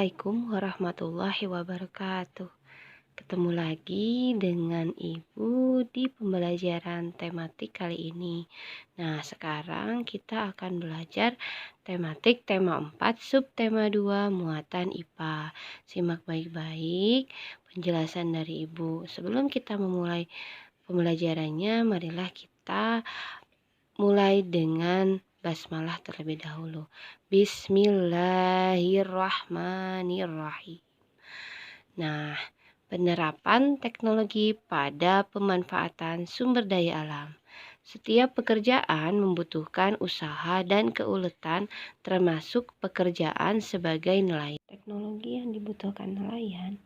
Assalamualaikum warahmatullahi wabarakatuh. Ketemu lagi dengan Ibu di pembelajaran tematik kali ini. Nah, sekarang kita akan belajar tematik tema 4, subtema 2, muatan IPA. Simak baik-baik penjelasan dari Ibu. Sebelum kita memulai pembelajarannya, marilah kita mulai dengan basmalah terlebih dahulu. Bismillahirrahmanirrahim. Nah, penerapan teknologi pada pemanfaatan sumber daya alam. Setiap pekerjaan membutuhkan usaha dan keuletan, termasuk pekerjaan sebagai nelayan. Teknologi yang dibutuhkan nelayan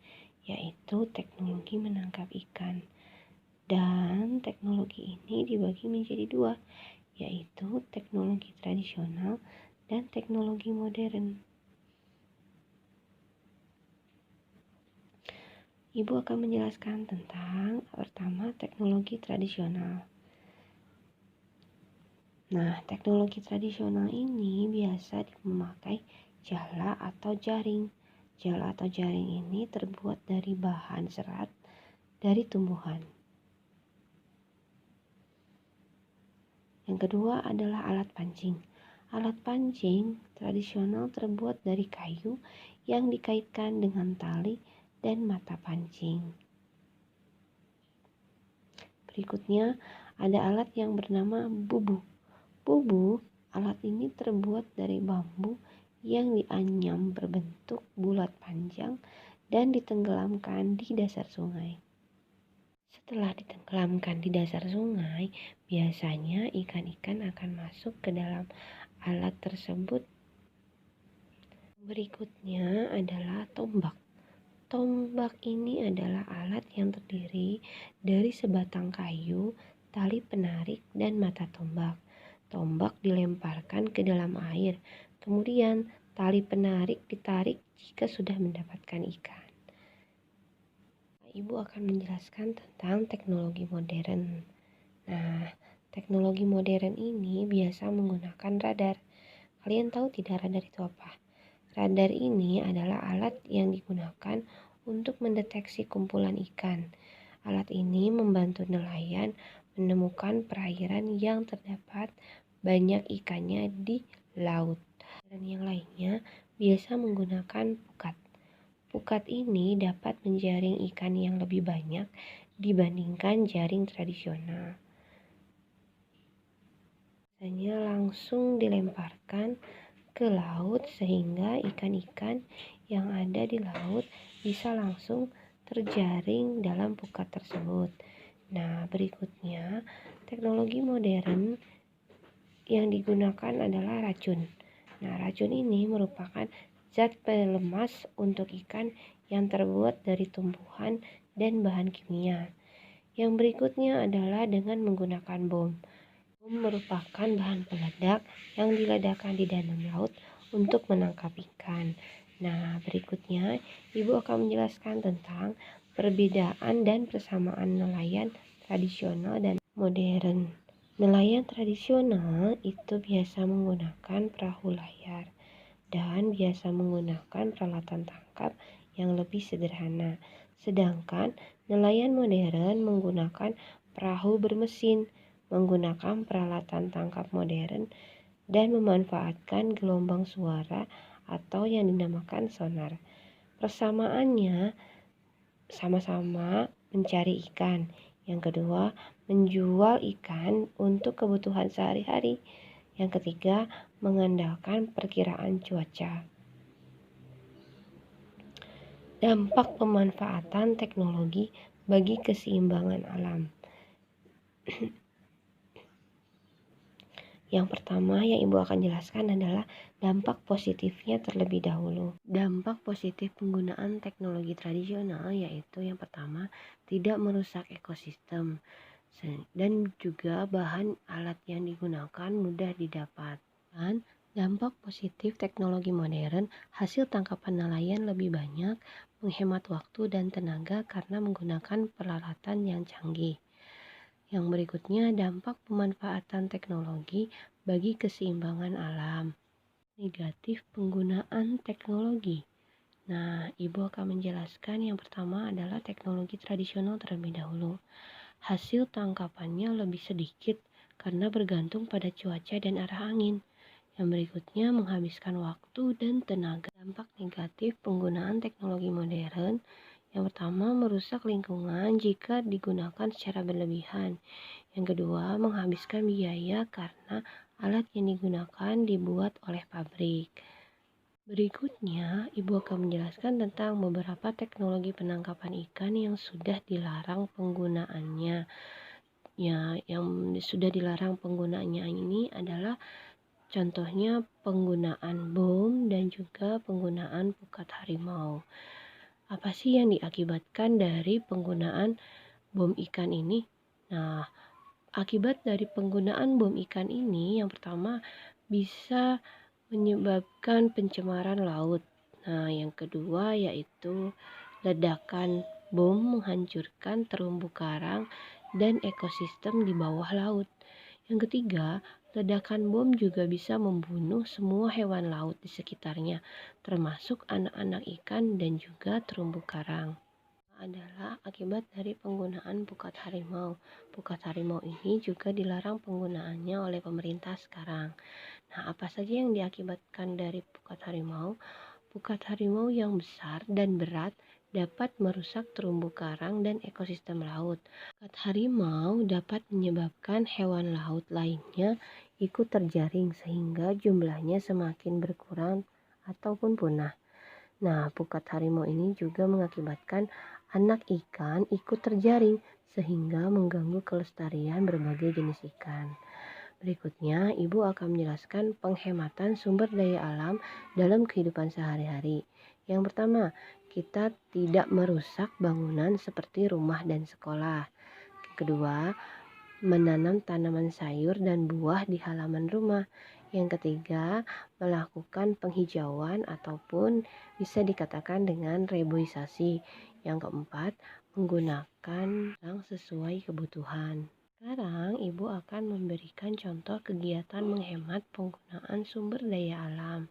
yaitu teknologi menangkap ikan. Dan teknologi ini dibagi menjadi dua, yaitu teknologi tradisional dan teknologi modern. Ibu akan menjelaskan tentang pertama teknologi tradisional. Nah, teknologi tradisional ini biasa memakai jala atau jaring. Jala atau jaring ini terbuat dari bahan serat dari tumbuhan. Yang kedua adalah alat pancing. Alat pancing tradisional terbuat dari kayu yang dikaitkan dengan tali dan mata pancing. Berikutnya ada alat yang bernama bubu. Bubu, alat ini terbuat dari bambu yang dianyam berbentuk bulat panjang dan ditenggelamkan di dasar sungai. Setelah ditenggelamkan di dasar sungai, biasanya ikan-ikan akan masuk ke dalam alat tersebut. Berikutnya adalah tombak. Tombak ini adalah alat yang terdiri dari sebatang kayu, tali penarik, dan mata tombak. Tombak dilemparkan ke dalam air, kemudian tali penarik ditarik jika sudah mendapatkan ikan. Ibu akan menjelaskan tentang teknologi modern. Nah, teknologi modern ini biasa menggunakan radar. Kalian tahu tidak radar itu apa? Radar ini adalah alat yang digunakan untuk mendeteksi kumpulan ikan. Alat ini membantu nelayan menemukan perairan yang terdapat banyak ikannya di laut. Dan yang lainnya biasa menggunakan pukat. Pukat ini dapat menjaring ikan yang lebih banyak dibandingkan jaring tradisional. Biasanya langsung dilemparkan ke laut sehingga ikan-ikan yang ada di laut bisa langsung terjaring dalam pukat tersebut. Nah, berikutnya teknologi modern yang digunakan adalah racun. Nah, racun ini merupakan zat pelemas untuk ikan yang terbuat dari tumbuhan dan bahan kimia. Yang berikutnya adalah dengan menggunakan bom. Bom merupakan bahan peledak yang diledakkan di dalam laut untuk menangkap ikan. Nah, berikutnya Ibu akan menjelaskan tentang perbedaan dan persamaan nelayan tradisional dan modern. Nelayan tradisional itu biasa menggunakan perahu layar dan biasa menggunakan peralatan tangkap yang lebih sederhana. Sedangkan nelayan modern menggunakan perahu bermesin, menggunakan peralatan tangkap modern, dan memanfaatkan gelombang suara atau yang dinamakan sonar. Persamaannya sama-sama mencari ikan. Yang kedua, menjual ikan untuk kebutuhan sehari-hari. Yang ketiga, mengandalkan perkiraan cuaca. Dampak pemanfaatan teknologi bagi keseimbangan alam. Yang pertama yang Ibu akan jelaskan adalah dampak positifnya terlebih dahulu. Dampak positif penggunaan teknologi tradisional yaitu yang pertama, tidak merusak ekosistem dan juga bahan alat yang digunakan mudah didapat. Dan dampak positif teknologi modern, hasil tangkapan nelayan lebih banyak, menghemat waktu dan tenaga karena menggunakan peralatan yang canggih. Yang berikutnya, dampak pemanfaatan teknologi bagi keseimbangan alam. Negatif penggunaan teknologi. Nah, Ibu akan menjelaskan yang pertama adalah teknologi tradisional terlebih dahulu. Hasil tangkapannya lebih sedikit karena bergantung pada cuaca dan arah angin. Yang berikutnya menghabiskan waktu dan tenaga. Dampak negatif penggunaan teknologi modern. Yang pertama merusak lingkungan jika digunakan secara berlebihan. Yang kedua menghabiskan biaya karena alat yang digunakan dibuat oleh pabrik. Berikutnya, Ibu akan menjelaskan tentang beberapa teknologi penangkapan ikan yang sudah dilarang penggunaannya. Ya, yang sudah dilarang penggunaannya ini adalah contohnya penggunaan bom dan juga penggunaan pukat harimau. Apa sih yang diakibatkan dari penggunaan bom ikan ini? Nah, akibat dari penggunaan bom ikan ini yang pertama bisa menyebabkan pencemaran laut. Nah, yang kedua yaitu ledakan bom menghancurkan terumbu karang dan ekosistem di bawah laut. Yang ketiga, ledakan bom juga bisa membunuh semua hewan laut di sekitarnya, termasuk anak-anak ikan dan juga terumbu karang. Adalah akibat dari penggunaan pukat harimau. Pukat harimau ini juga dilarang penggunaannya oleh pemerintah sekarang. Nah, apa saja yang diakibatkan dari pukat harimau? Pukat harimau yang besar dan berat dapat merusak terumbu karang dan ekosistem laut. Pukat harimau dapat menyebabkan hewan laut lainnya ikut terjaring sehingga jumlahnya semakin berkurang ataupun punah. Nah, pukat harimau ini juga mengakibatkan anak ikan ikut terjaring sehingga mengganggu kelestarian berbagai jenis ikan. Berikutnya, Ibu akan menjelaskan penghematan sumber daya alam dalam kehidupan sehari-hari. Yang pertama, kita tidak merusak bangunan seperti rumah dan sekolah. Kedua, menanam tanaman sayur dan buah di halaman rumah. Yang ketiga, melakukan penghijauan ataupun bisa dikatakan dengan reboisasi. Yang keempat, menggunakan yang sesuai kebutuhan. Sekarang Ibu akan memberikan contoh kegiatan menghemat penggunaan sumber daya alam.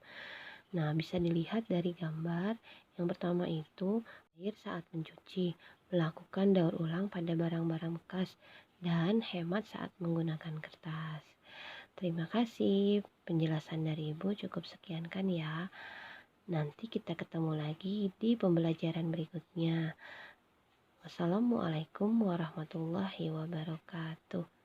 Nah, bisa dilihat dari gambar. Yang pertama itu air saat mencuci, melakukan daur ulang pada barang-barang bekas, dan hemat saat menggunakan kertas. Terima kasih. Penjelasan dari Ibu cukup sekian kan ya. Nanti kita ketemu lagi di pembelajaran berikutnya. Wassalamualaikum warahmatullahi wabarakatuh.